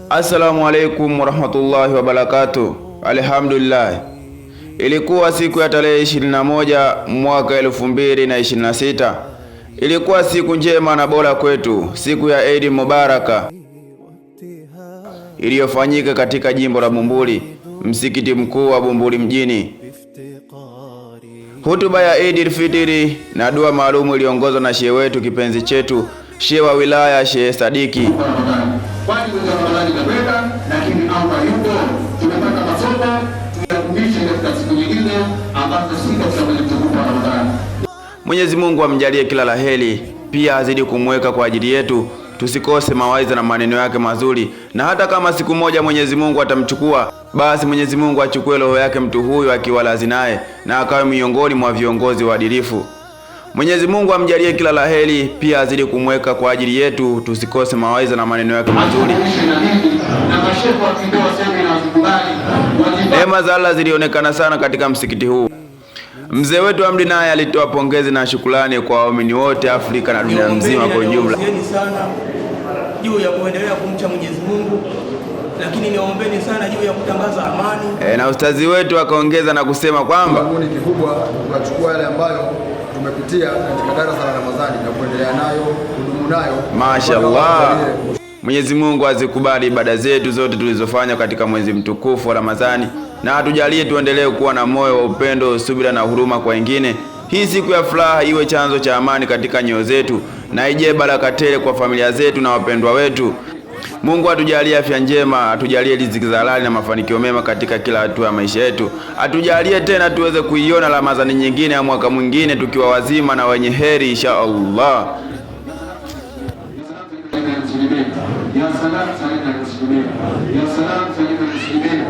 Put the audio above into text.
Assalamu alaikum warahmatullahi wabarakatuh. Alhamdulillah. Ilikuwa siku ya tarehe 21 mwaka 2026. Ilikuwa siku njema na bora kwetu, siku ya Eid Mubaraka iliyofanyika katika jimbo la Bumbuli, msikiti mkuu wa Bumbuli mjini. Hutuba ya Eid al-Fitri na dua maalumu iliongozwa na shehe wetu kipenzi chetu, shehe wa wilaya, Shehe Sadiki. Mwenyezi Mungu amjalie kila laheri, pia azidi kumweka kwa ajili yetu, tusikose mawaidha na maneno yake mazuri. Na hata kama siku moja Mwenyezi Mungu atamchukua, basi Mwenyezi Mungu achukue roho yake mtu huyo akiwa lazi naye, na akawe miongoni mwa viongozi waadilifu. Mwenyezi Mungu amjalie kila laheri, pia azidi kumweka kwa ajili yetu, tusikose mawaidha na maneno yake mazuri. Neema za Allah zilionekana sana katika msikiti huu. Mzee wetu Hamdi naye alitoa pongezi na shukrani kwa waumini wote Afrika na dunia nzima kwa ujumla. Sana juu ya kuendelea kumcha Mwenyezi Mungu, lakini niwaombeni sana juu ya kutangaza amani. Na ustazi wetu akaongeza na kusema kwamba ni kikubwa tunachukua yale ambayo tumepitia katika darasa la Ramadhani na kuendelea nayo, kudumu nayo. Mashaallah. Mwenyezi Mungu azikubali ibada zetu zote tulizofanya katika mwezi mtukufu wa Ramadhani, na atujalie tuendelee kuwa na moyo wa upendo, subira na huruma kwa wengine. Hii siku ya furaha iwe chanzo cha amani katika nyoyo zetu, na ije baraka tele kwa familia zetu na wapendwa wetu. Mungu atujalie afya njema, atujalie riziki za halali na mafanikio mema katika kila hatua ya maisha yetu. Atujalie tena tuweze kuiona Ramadhani nyingine ya mwaka mwingine tukiwa wazima na wenye heri insha Allah. يا سلام عليك المسلمين، يا سلام عليك المسلمين.